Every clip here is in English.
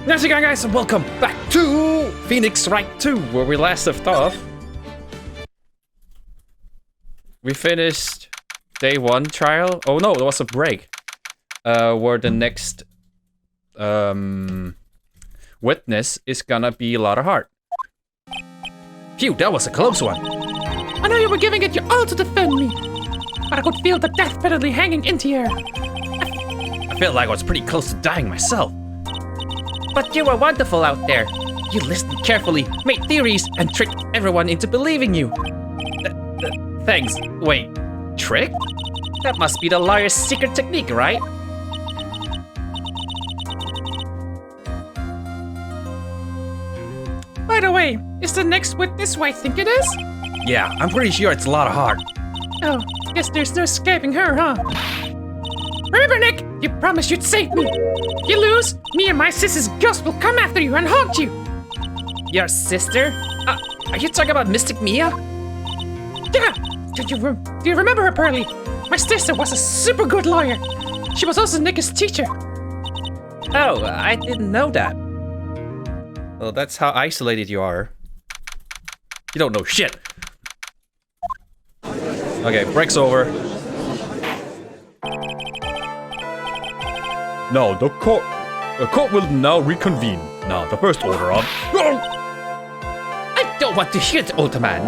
How's it going, guys, and welcome back to Phoenix Wright 2, where we last left off. We finished day 1 trial. Oh no, there was a break. Where the next witness is gonna be a lot of heart. Phew, that was a close one. I know you were giving it your all to defend me, but I could feel the death penalty hanging in the air. I felt like I was pretty close to dying myself. But you were wonderful out there. You listened carefully, made theories, and tricked everyone into believing you. Thanks. Wait, trick? That must be the liar's secret technique, right? By the way, is the next witness who I think it is? Yeah, I'm pretty sure it's a lot of heart. Oh, guess there's no escaping her, huh? Remember, Nick, you promised you'd save me. If you lose, me and my sister's ghost will come after you and haunt you. Your sister? Are you talking about Mystic Mia? Yeah, do you remember her, Pearly? My sister was a super good lawyer. She was also Nick's teacher. Oh, I didn't know that. Well, that's how isolated you are. You don't know shit. Okay, break's over. Now, the court will now reconvene. Now, the first order of... I don't want to hear it, old man.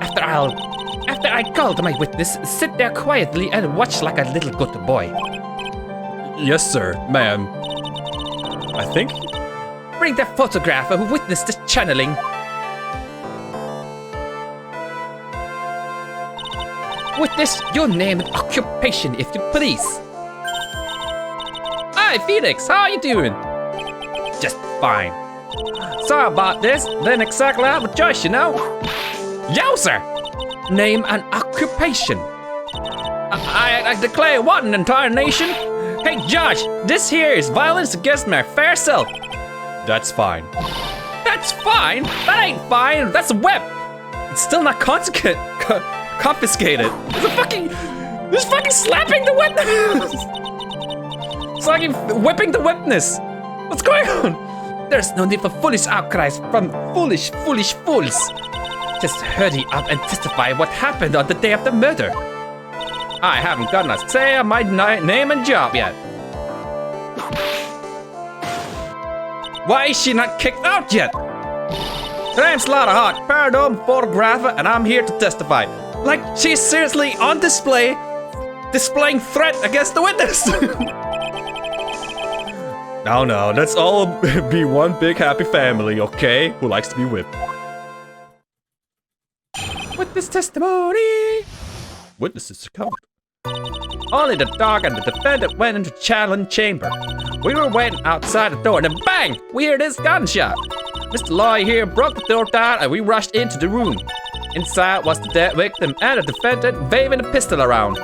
After I called my witness, sit there quietly and watch like a little good boy. Yes, sir, ma'am. I think... Bring the photographer who witnessed the channeling. Witness your name and occupation, if you please. Hi, Phoenix, how are you doing? Just fine. Sorry about this, didn't exactly have a choice, you know? Yowzer! Name and occupation. I declare what an entire nation? Hey, Judge, this here is violence against my fair self. That's fine. That's fine? That ain't fine, that's a whip. It's still not confiscated. It's fucking slapping the witness. It's like whipping the witness. What's going on? There's no need for foolish outcries from foolish fools. Just hurry up and testify what happened on the day of the murder. I haven't gotten a say on my name and job yet. Why is she not kicked out yet? Name's Slaughterheart, Paradigm photographer, and I'm here to testify. Like she's seriously on display, displaying threat against the witness. No, let's all be one big happy family, okay? Who likes to be whipped. Witness testimony. Witnesses account. Only the dog and the defendant went into challenge chamber. We were waiting outside the door and then bang! We hear this gunshot. Mr. Lawyer here broke the door down and we rushed into the room. Inside was the dead victim and the defendant waving a pistol around.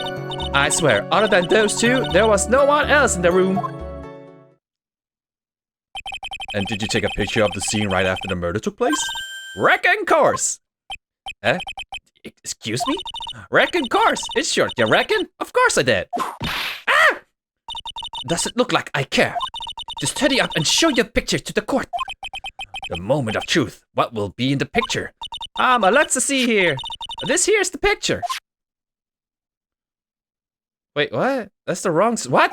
I swear, other than those two, there was no one else in the room. And did you take a picture of the scene right after the murder took place? Reckon course. Excuse me? Reckon course. It's short, you reckon? Of course I did. Ah! Doesn't look like I care. Just hurry up and show your picture to the court. The moment of truth. What will be in the picture? Let's see here. This here's the picture. Wait, what? That's the wrong... What?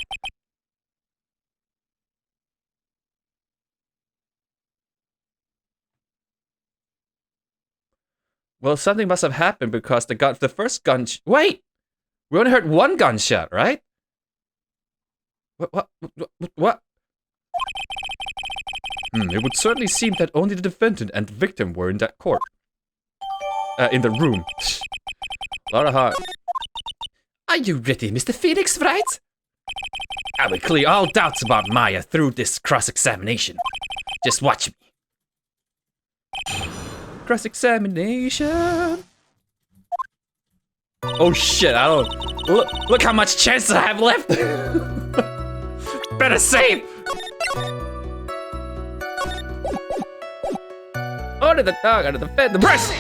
Well, something must have happened because the first gun... Wait! We only heard one gunshot, right? What? It would certainly seem that only the defendant and the victim were in that court. In the room. Lot of heart. Are you ready, Mr. Phoenix Wright? I will clear all doubts about Maya through this cross-examination. Just watch me. Cross-examination. Oh shit, I don't... Look how much chance I have left. Better save. Only the dog and the fed the breast.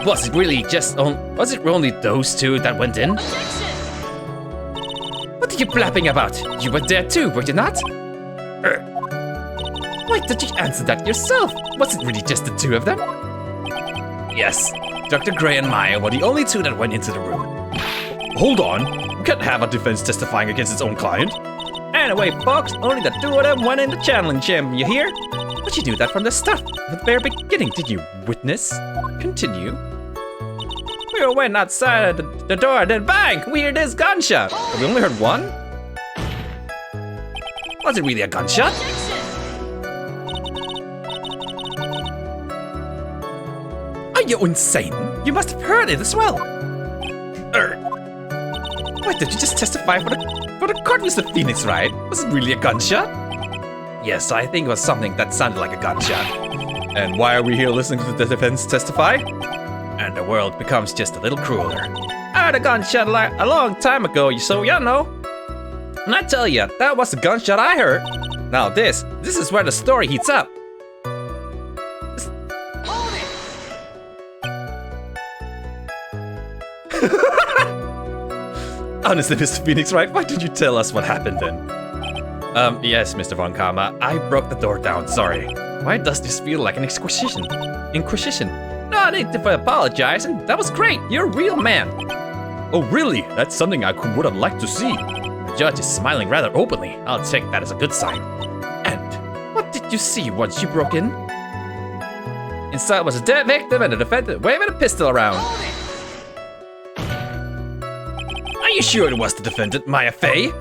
Was it really only those two that went in? What are you blabbing about? You were there too, were you not? Why did you answer that yourself? Was it really just the two of them? Yes, Dr. Gray and Maya were the only two that went into the room. Hold on, we can't have a defense testifying against its own client. Anyway, folks, only the two of them went in the channeling chamber, you hear? But you knew that from the start, at the very beginning, did you witness? Continue. We went outside the door, then bang, we heard this gunshot. Have we only heard one? Was it really a gunshot? Are you insane? You must have heard it as well. Wait, did you just testify for the court, Mr. Phoenix, right? Was it really a gunshot? Yes, I think it was something that sounded like a gunshot. And why are we here listening to the defense testify? And the world becomes just a little crueler. I heard a gunshot a long time ago, so you know. And I tell you, that was the gunshot I heard. Now this is where the story heats up. Honestly, Mr. Phoenix, right? Why did you tell us what happened then? Yes, Mr. Von Karma, I broke the door down, sorry. Why does this feel like an inquisition? No need to apologize, and that was great, you're a real man. Oh, really? That's something I would have liked to see. The judge is smiling rather openly. I'll take that as a good sign. And what did you see once you broke in? Inside was a dead victim and a defendant waving a pistol around. Are you sure it was the defendant, Maya Fey?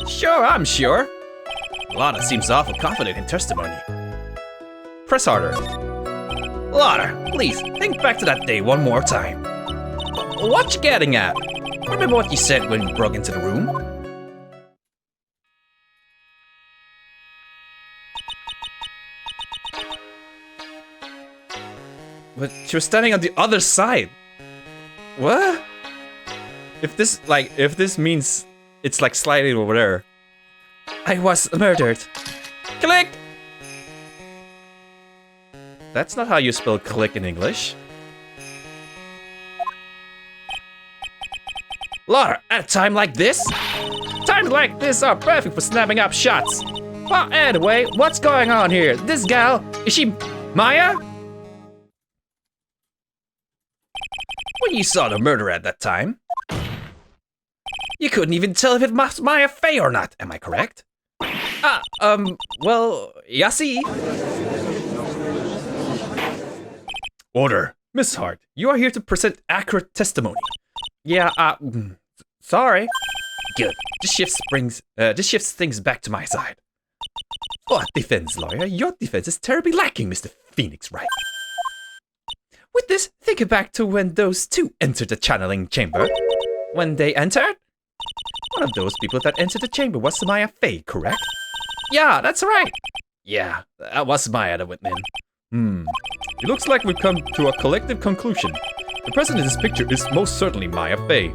Sure, I'm sure. Lana seems awful confident in testimony. Press harder. Lana, please, think back to that day one more time. What you getting at? Remember what you said when you broke into the room? But she was standing on the other side. What? If this means it's like sliding over there. I was murdered. Click! That's not how you spell click in English. Lara, at a time like this? Times like this are perfect for snapping up shots. Well, anyway, what's going on here? This gal, is she Maya? When you saw the murder at that time, you couldn't even tell if it was Maya Fey or not, am I correct? Well, see. Order. Miss Hart, you are here to present accurate testimony. Yeah, sorry. Good. This shifts things back to my side. What defense lawyer? Your defense is terribly lacking, Mr. Phoenix, Wright. With this, think back to when those two entered the channeling chamber. When they entered? One of those people that entered the chamber was Maya Fey, correct? Yeah, that's right. Yeah, that was Maya that went in. It looks like we've come to a collective conclusion. The person in this picture is most certainly Maya Fey.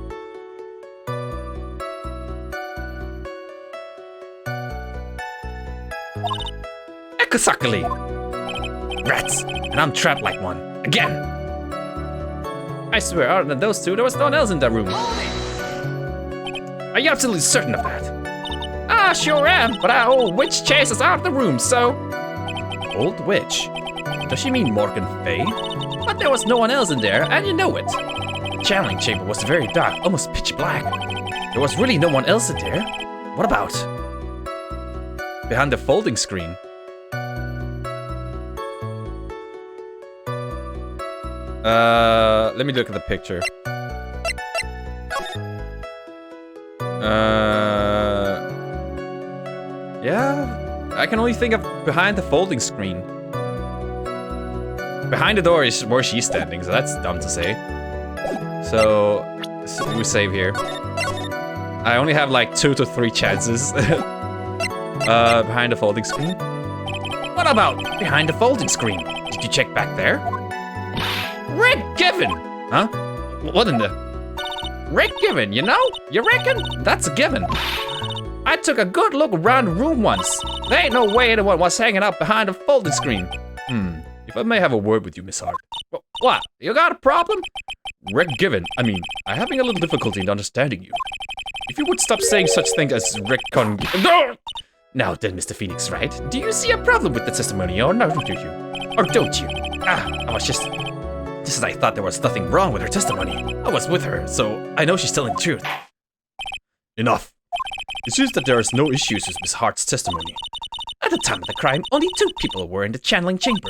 Exactly. Rats, and I'm trapped like one. Again. I swear, other than those two, there was no one else in that room. Are you absolutely certain of that? I sure am, but our old witch chased us out of the room, so... Old witch? Does she mean Morgan Fey? But there was no one else in there, and you know it. The channeling chamber was very dark, almost pitch black. There was really no one else in there. What about? Behind the folding screen. Let me look at the picture. Yeah, I can only think of behind the folding screen. Behind the door is where she's standing, so that's dumb to say. So we save here. I only have like 2 to 3 chances. Behind the folding screen. What about behind the folding screen? Did you check back there? Rick Given! Huh? What in the... Rick Given, you know? You reckon? That's a given. I took a good look around the room once. There ain't no way anyone was hanging out behind a folding screen. If I may have a word with you, Miss Hart. What? You got a problem? Rick Given, I'm having a little difficulty in understanding you. If you would stop saying such things as Rick Con... Now then, Mr. Phoenix, Wright, do you see a problem with the testimony or no, do you? Or don't you? I was just as I thought there was nothing wrong with her testimony. I was with her, so I know she's telling the truth. Enough. It seems that there is no issues with Miss Hart's testimony. At the time of the crime, only 2 people were in the channeling chamber.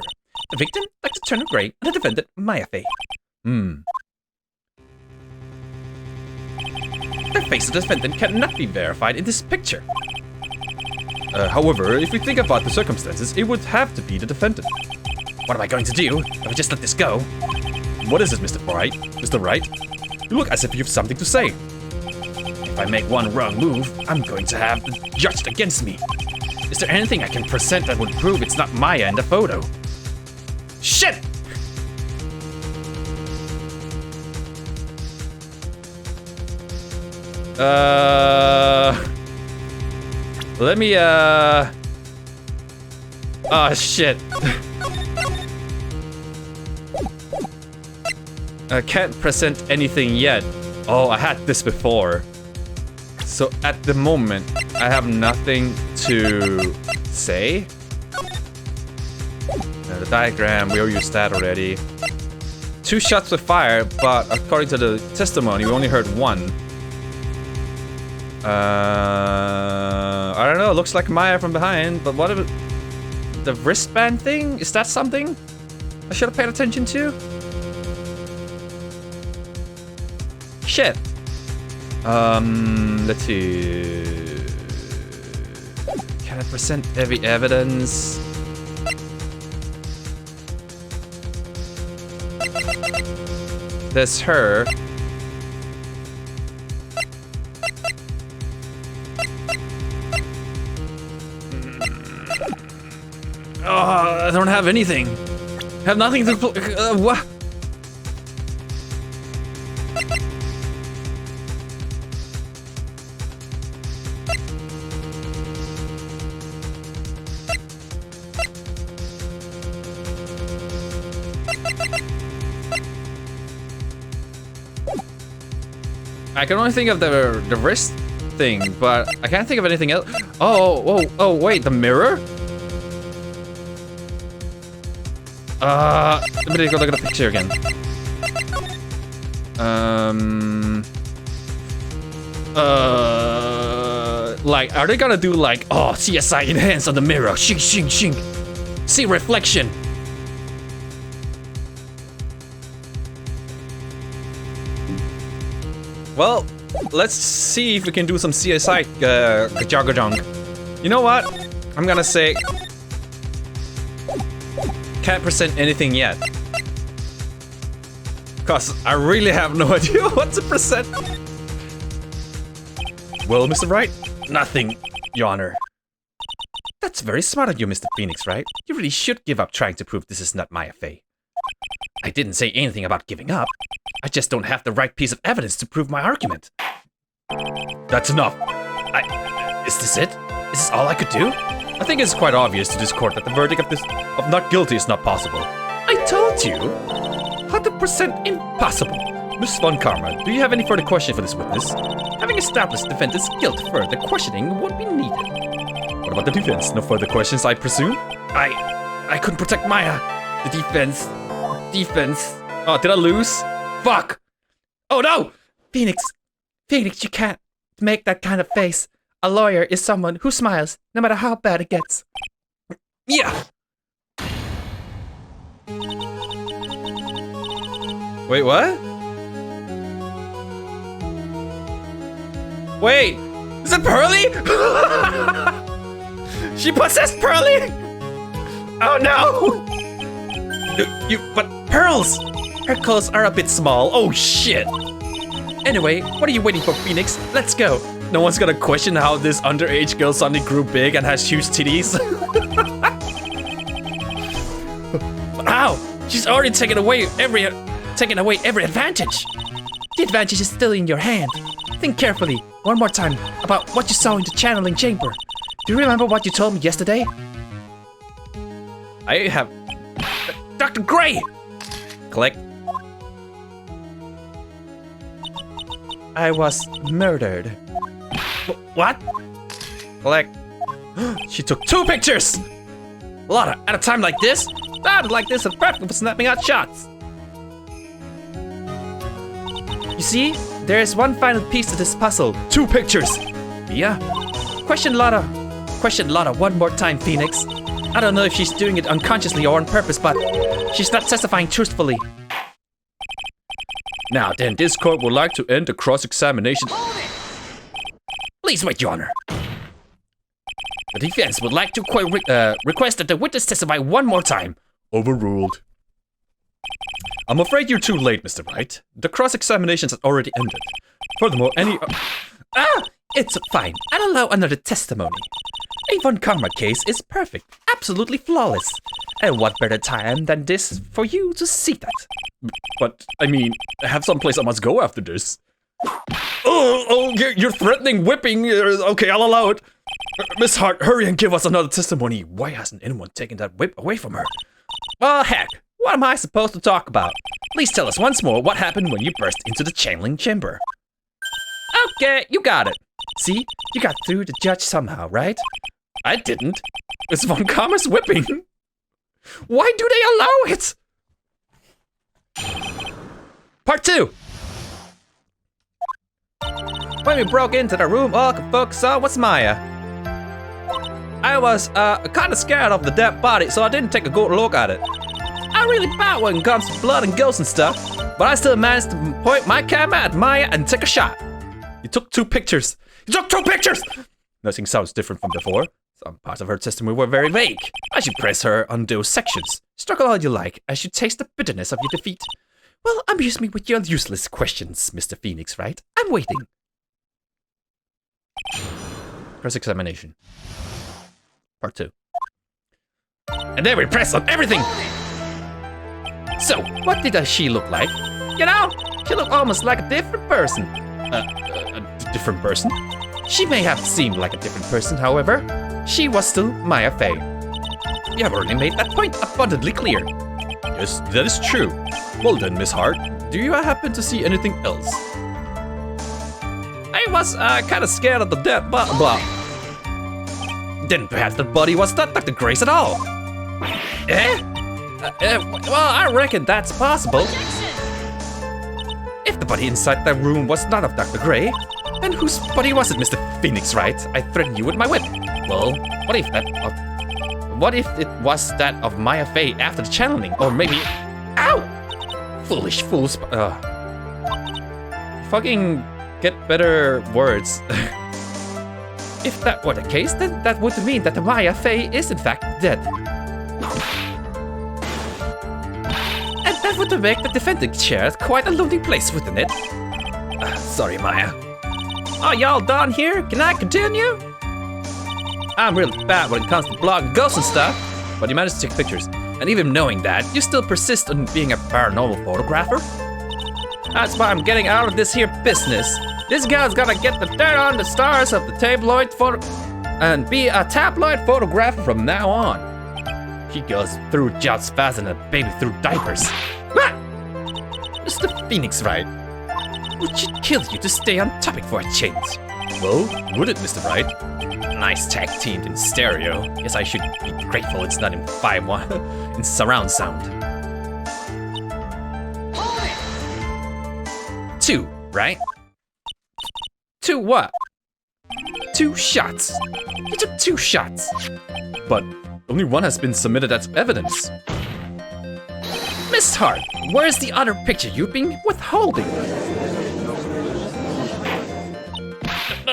The victim, Dr. Turner Gray, and the defendant, Maya Fey. The face of the defendant cannot be verified in this picture. However, if we think about the circumstances, it would have to be the defendant. What am I going to do if I just let this go? What is it, Mr. Wright? Mr. Wright? You look as if you have something to say. If I make one wrong move, I'm going to have it judged against me. Is there anything I can present that would prove it's not Maya in the photo? Shit! Let me, oh, shit. I can't present anything yet. Oh, I had this before. So at the moment, I have nothing to say. The diagram, we all used that already. 2 shots with fire, but according to the testimony, we only heard 1. I don't know, it looks like Maya from behind, but what if the wristband thing? Is that something I should have paid attention to? Shit. Let's see. Can I present every evidence? There's her. Oh, I don't have anything. I have nothing to. What? I can only think of the wrist thing, but I can't think of anything else. Oh, wait, the mirror? Let me take a look at the picture again. Like, are they gonna do like, oh, CSI enhance on the mirror? Shing, shing, shing. See reflection. Well, let's see if we can do some CSI kajagajong. You know what? I'm gonna say can't present anything yet. Cause I really have no idea what to present. Well, Mr. Wright, nothing, Your Honor. That's very smart of you, Mr. Phoenix, right? You really should give up trying to prove this is not Maya Fey. I didn't say anything about giving up. I just don't have the right piece of evidence to prove my argument. That's enough. Is this it? Is this all I could do? I think it's quite obvious to this court that the verdict of not guilty is not possible. I told you! 100% impossible! Miss Von Karma, do you have any further question for this witness? Having established defendant's guilt, further questioning won't be needed. What about the defense? No further questions, I presume? I couldn't protect Maya. The defense. Oh, did I lose? Fuck! Oh no! Phoenix, you can't make that kind of face. A lawyer is someone who smiles, no matter how bad it gets. Yeah! Wait, what? Wait! Is it Pearly? She possessed Pearly? Oh no! But pearls! Her clothes are a bit small. Oh shit! Anyway, what are you waiting for, Phoenix? Let's go. No one's gonna question how this underage girl suddenly grew big and has huge titties. But how? She's already taken away every advantage. The advantage is still in your hand. Think carefully, one more time, about what you saw in the channeling chamber. Do you remember what you told me yesterday? I have... Dr. Gray! Click. I was murdered. What? Click. She took 2 pictures! Lotta, at a time like this? Times like this are perfect for snapping out shots. You see, there is one final piece to this puzzle. 2 pictures! Mia? Question Lotta one more time, Phoenix. I don't know if she's doing it unconsciously or on purpose, but she's not testifying truthfully. Now then, this court would like to end the cross-examination. Please wait, Your Honor. The defense would like to request that the witness testify one more time. Overruled. I'm afraid you're too late, Mr. Wright. The cross-examinations had already ended. Furthermore, it's fine. I'll allow another testimony. A Von Karma case is perfect, absolutely flawless. And what better time than this for you to see that? But, I mean, I have someplace I must go after this. Oh, you're threatening whipping. Okay, I'll allow it. Miss Hart, hurry and give us another testimony. Why hasn't anyone taken that whip away from her? Oh, heck, what am I supposed to talk about? Please tell us once more what happened when you burst into the channeling chamber. Okay, you got it. See, you got through the judge somehow, right? I didn't. It's Von Karma's whipping. Why do they allow it? Part 2. When we broke into the room, all I could focus on was Maya. I was kind of scared of the dead body, so I didn't take a good look at it. I'm really bad when it comes to blood and ghosts and stuff, but I still managed to point my camera at Maya and take a shot. You took 2 pictures. You took 2 pictures! Nothing sounds different from before. Some parts of her testimony were very vague. I should press her on those sections. Struggle all you like, as you taste the bitterness of your defeat. Well, amuse me with your useless questions, Mr. Phoenix, right? I'm waiting. Cross-examination. Part 2. And then we press on everything! So, what did she look like? You know, she looked almost like a different person. A different person? She may have seemed like a different person, however. She was still Maya Fey. You have already made that point abundantly clear. Yes, that is true. Well then, Miss Hart, do you happen to see anything else? I was kind of scared of the dead blah. Then perhaps the body was not Dr. Grace at all. Well, I reckon that's possible. If the body inside that room was not of Dr. Gray, then whose body was it, Mr. Phoenix, right? I threatened you with my whip. Well, what if it was that of Maya Fey after the channeling? Or maybe... Ow! Foolish fools. Fucking get better words. If that were the case, then that would mean that the Maya Fey is in fact dead. And that would make the defending chair quite a lonely place, wouldn't it? Sorry, Maya. Are y'all done here? Can I continue? I'm really bad when it comes to blood and ghosts and stuff, but you managed to take pictures. And even knowing that, you still persist on being a paranormal photographer? That's why I'm getting out of this here business. This guy's gotta get the dirt on the stars of the tabloid photo and be a tabloid photographer from now on. He goes through jobs faster than a baby through diapers. Ah! Mr. Phoenix, right? Would it kill you to stay on topic for a change? Well, would it, Mr. Wright? Nice tag teamed in stereo. Guess I should be grateful it's not in 5-1 in surround sound. 2, right? 2 what? 2 shots. You took 2 shots. But only one has been submitted as evidence. Miss Hart, where's the other picture you've been withholding?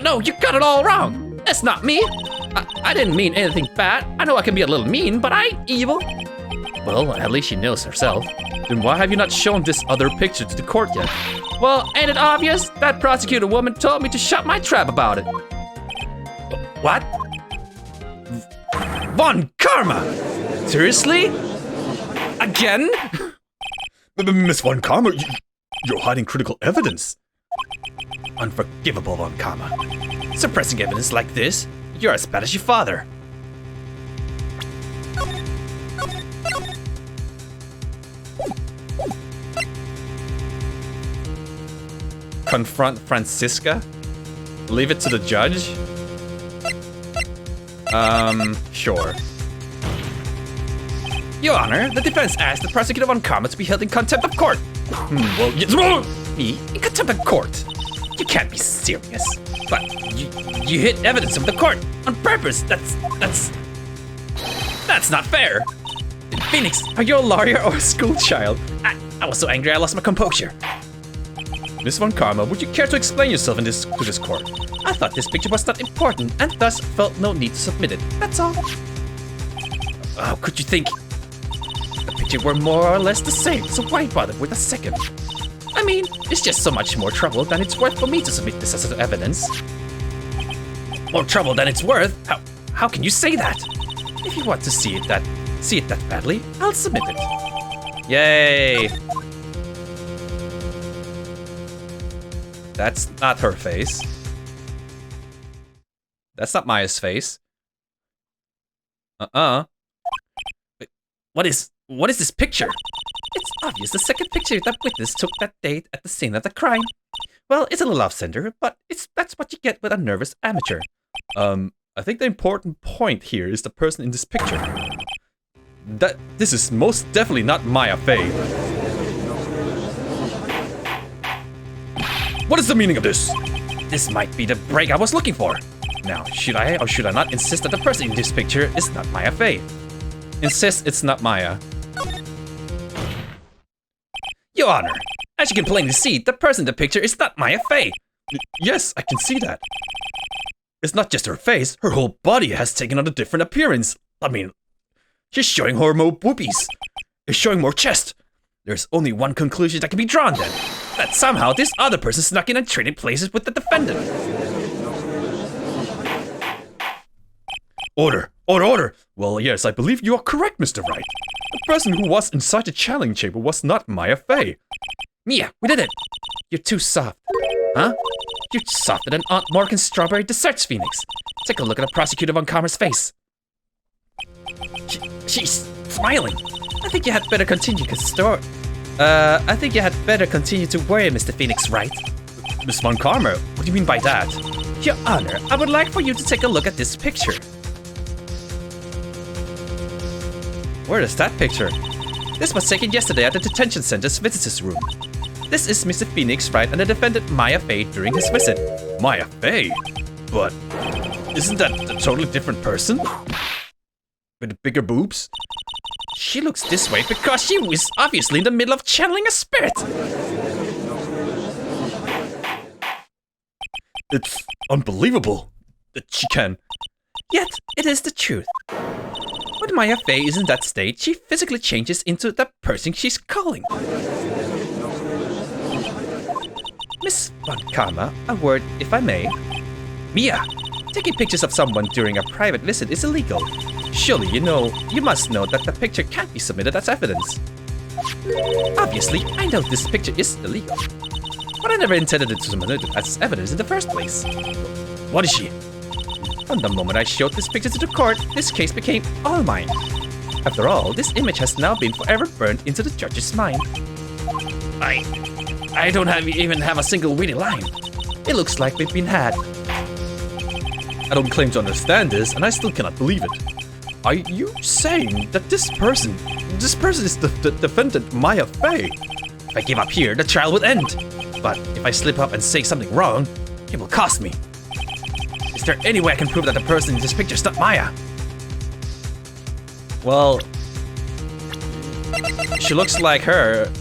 No, you got it all wrong. That's not me. I didn't mean anything bad. I know I can be a little mean, but I ain't evil. Well, at least she knows herself. Then why have you not shown this other picture to the court yet? Well, ain't it obvious? That prosecutor woman told me to shut my trap about it. What? Von Karma! Seriously? Again? Miss Von Karma, you're hiding critical evidence. Unforgivable, Von Karma. Suppressing evidence like this, you're as bad as your father. Confront Francisca? Leave it to the judge? Sure. Your Honor, the defense asked the prosecutor von Karma to be held in contempt of court. Well, yes. Me? In contempt of court? You can't be serious. But you hid evidence of the court on purpose. That's not fair. Phoenix, are you a lawyer or a school child? I was so angry I lost my composure. Miss von Karma, would you care to explain yourself to this court? I thought this picture was not important and thus felt no need to submit it. That's all. How could you think? The picture were more or less the same, so why bother with a second? I mean, it's just so much more trouble than it's worth for me to submit this as evidence. More trouble than it's worth? How can you say that? If you want to see it that badly, I'll submit it. Yay! That's not her face. That's not Maya's face. Wait, what is this picture? It's obvious the second picture that witness took that date at the scene of the crime. Well, it's a little off-center, but that's what you get with a nervous amateur. I think the important point here is the person in this picture. This is most definitely not Maya Fey. What is the meaning of this? This might be the break I was looking for. Now, should I or should I not insist that the person in this picture is not Maya Fey? Insist it's not Maya. Your Honor, as you can plainly see, the person in the picture is not Maya Fey. Yes, I can see that. It's not just her face, her whole body has taken on a different appearance. I mean, she's showing her more boobies. It's showing more chest. There's only one conclusion that can be drawn then. That somehow this other person snuck in and traded places with the defendant. Order! Order! Order! Well, yes, I believe you are correct, Mr. Wright. The person who was inside the challenge chamber was not Maya Fey. Mia, we did it! You're too soft. Huh? You're softer than Aunt Morgan's strawberry desserts, Phoenix. Take a look at the prosecutor von Karma's face. She's smiling. I think you had better continue to worry, Mr. Phoenix, Wright. Miss von Karma, what do you mean by that? Your Honor, I would like for you to take a look at this picture. Where is that picture? This was taken yesterday at the detention center's visitors room. This is Mr. Phoenix Wright and the defendant Maya Fey during his visit. Maya Fey? But isn't that a totally different person? With bigger boobs? She looks this way because she was obviously in the middle of channeling a spirit. It's unbelievable that she can. Yet, it is the truth. When Maya Fey is in that state, she physically changes into the person she's calling. Miss von Karma, a word if I may. Mia, taking pictures of someone during a private visit is illegal. Surely you must know that the picture can't be submitted as evidence. Obviously, I know this picture is illegal, but I never intended it to submit it as evidence in the first place. What is she? From the moment I showed this picture to the court, this case became all mine. After all, this image has now been forever burned into the judge's mind. I don't even have a single witty line. It looks like we've been had. I don't claim to understand this, and I still cannot believe it. Are you saying that this person is the defendant Maya Fey? If I give up here, the trial will end. But if I slip up and say something wrong, it will cost me. Is there any way I can prove that the person in this picture is not Maya? Well, she looks like her.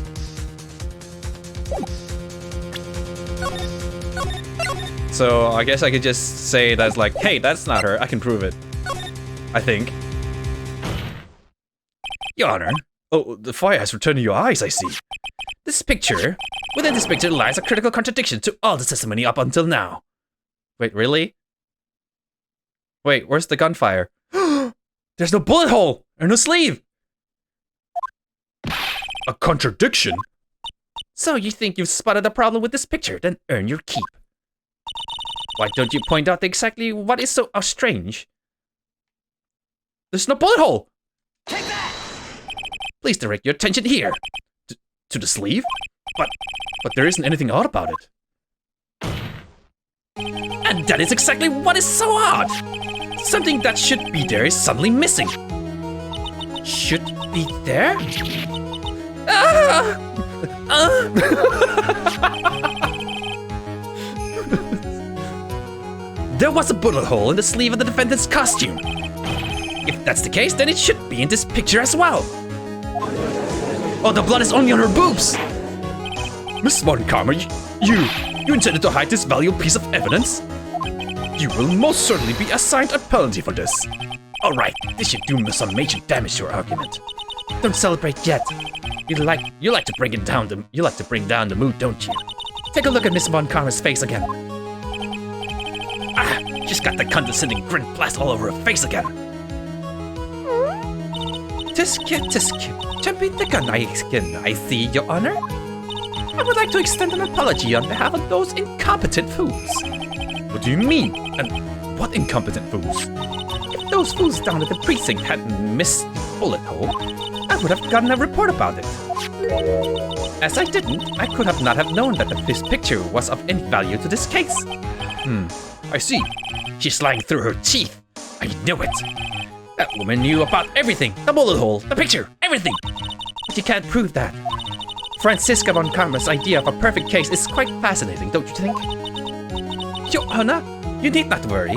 So I guess I could just say that's like, hey, that's not her. I can prove it. I think. Your Honor. Oh, the fire has returned to your eyes, I see. Within this picture lies a critical contradiction to all the testimony up until now. Wait, really? Wait, where's the gunfire? There's no bullet hole or no sleeve. A contradiction? So you think you've spotted a problem with this picture, then earn your keep. Why don't you point out exactly what is so strange? There's no bullet hole! Take that! Please direct your attention here. To the sleeve? But there isn't anything odd about it. And that is exactly what is so odd! something that should be there is suddenly missing. Should be there? Ah! There was a bullet hole in the sleeve of the defendant's costume. If that's the case, then it should be in this picture as well. Oh, the blood is only on her boobs. Miss Montgomery, you intended to hide this valuable piece of evidence? You will most certainly be assigned a penalty for this. All right, this should do some major damage to your argument. Don't celebrate yet. You like to bring down the mood, don't you? Take a look at Miss Montgomery's face again. Ah, she's got the condescending grin plastered all over her face again. Tisk jumping the gun I see, Your Honor. I would like to extend an apology on behalf of those incompetent fools. What do you mean? And what incompetent fools? If those fools down at the precinct hadn't missed the bullet hole, I would have gotten a report about it. As I didn't, I could not have known that this picture was of any value to this case. I see. She's lying through her teeth. I knew it. That woman knew about everything. The bullet hole, the picture, everything. But you can't prove that. Francisca Montgomery's idea of a perfect case is quite fascinating, don't you think? Your Honor, you need not worry.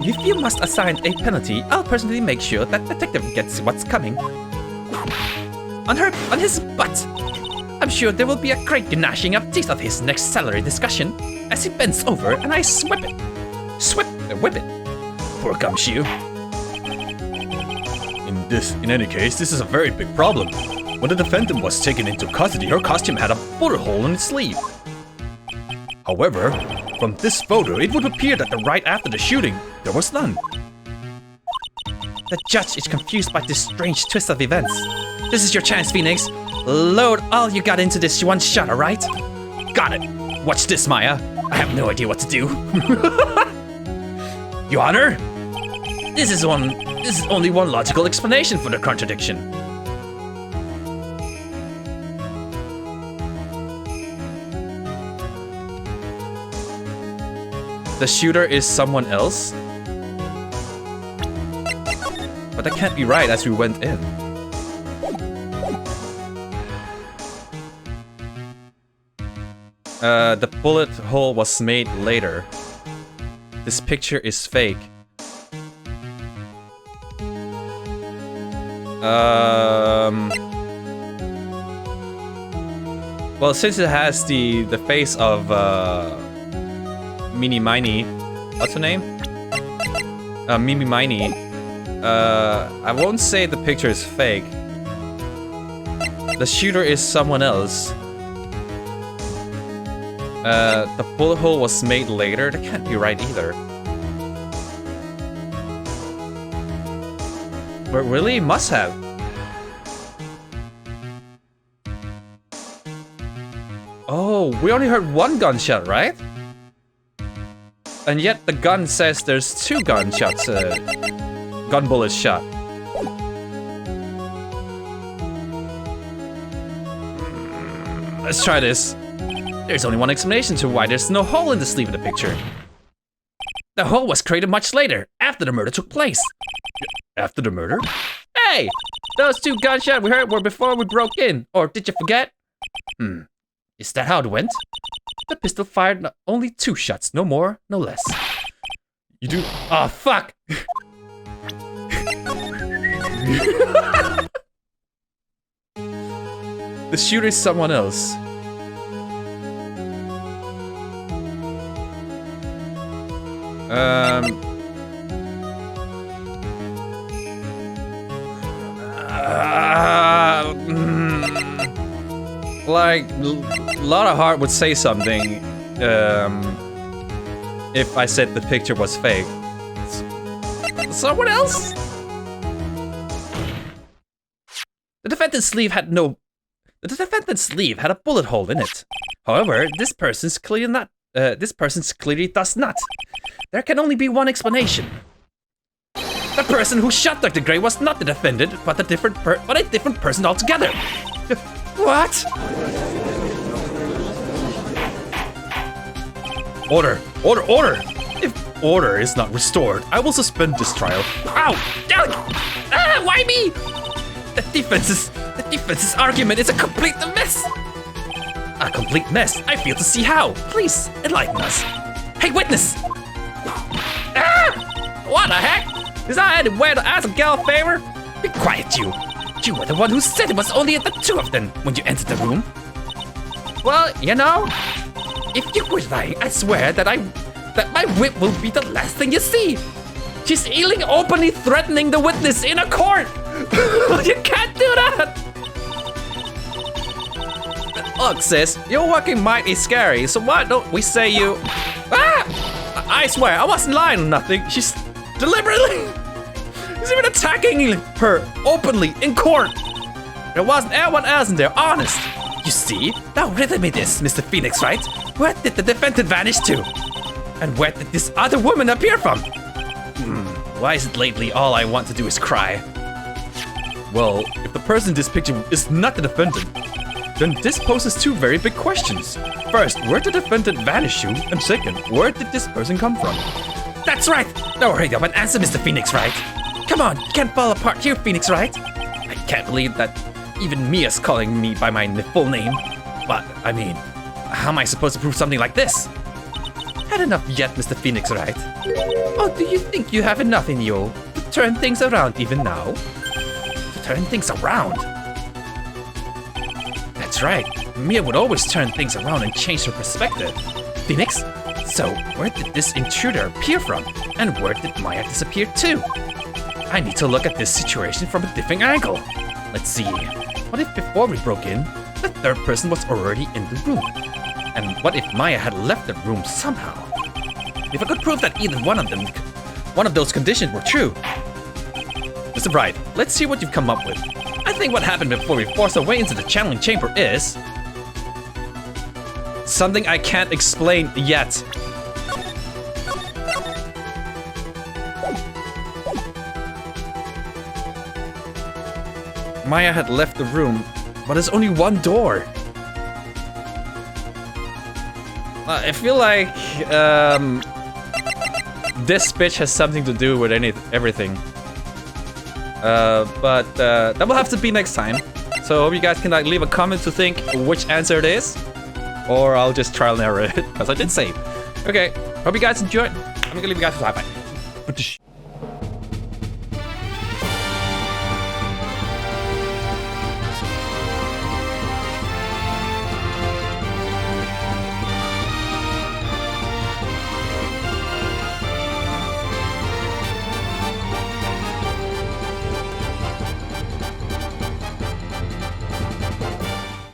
If you must assign a penalty, I'll personally make sure that the detective gets what's coming. On his butt. I'm sure there will be a great gnashing of teeth of his next salary discussion as he bends over and I whip it. Poor gumshoe. In any case, this is a very big problem. When the defendant was taken into custody, her costume had a bullet hole in its sleeve. However, from this photo, it would appear that right after the shooting, there was none. The judge is confused by this strange twist of events. This is your chance, Phoenix. Load all you got into this one shot, alright? Got it. Watch this, Maya. I have no idea what to do. Your Honor? This is only one logical explanation for the contradiction. The shooter is someone else? But that can't be right as we went in. The bullet hole was made later. This picture is fake. Well, since it has the face of Mini Miney, what's her name? Mimi Miney. I won't say the picture is fake. The shooter is someone else. The bullet hole was made later. That can't be right either. But really, must have. Oh, we only heard one gunshot, right? And yet the gun says there's two gunshots, gun bullets shot. Let's try this. There's only one explanation to why there's no hole in the sleeve of the picture. The hole was created much later, after the murder took place. After the murder? Hey! Those two gunshots we heard were before we broke in, or did you forget? Is that how it went? The pistol fired only 2 shots, no more, no less. You do? Oh, fuck! The shooter is someone else. Like, Lotta Hart would say something if I said the picture was fake. Someone else? The defendant's sleeve had a bullet hole in it. However, this person's clearly does not. There can only be one explanation. The person who shot Dr. Gray was not the defendant, but a different person altogether. What? Order! order is not restored, I will suspend this trial. Ow! Why me? The defense's argument is a complete mess. A complete mess. I fail to see how. Please enlighten us. Hey, witness! What the heck? Is that any way to ask a gal a favor? Be quiet, you. You were the one who said it was only the two of them when you entered the room. Well, you know, If you were lying, I swear that my whip will be the last thing you see. she's illing openly threatening the witness in a court. You can't do that. Look, sis, you're working mighty scary, so why don't we say you... I swear, I wasn't lying or nothing. She's deliberately... She's even attacking her openly in court. There wasn't anyone else in there, honest. You see? Now riddle me this, Mr. Phoenix, right? Where did the defendant vanish to? And where did this other woman appear from? Why is it lately all I want to do is cry? Well, if the person in this picture is not the defendant, then this poses two very big questions. First, where did the defendant vanish to? And second, where did this person come from? That's right. Now hurry up and answer, Mr. Phoenix, right? Come on, you can't fall apart here, Phoenix, right? I can't believe that even Mia's calling me by my full name. But, I mean, how am I supposed to prove something like this? Had enough yet, Mr. Phoenix, right? Or do you think you have enough in you to turn things around even now? To turn things around? That's right. Mia would always turn things around and change her perspective. Phoenix? So, where did this intruder appear from? And where did Maya disappear to? I need to look at this situation from a different angle. Let's see. What if before we broke in, the third person was already in the room? And what if Maya had left the room somehow? If I could prove that either one of those conditions were true. Mr. Wright, let's see what you've come up with. I think what happened before we forced our way into the channeling chamber is... something I can't explain yet. Maya had left the room, but there's only one door. I feel like this bitch has something to do with everything. But that will have to be next time. So I hope you guys can like leave a comment to think which answer it is, or I'll just trial and error it because I did save. Okay, hope you guys enjoyed. I'm gonna leave you guys with a high five.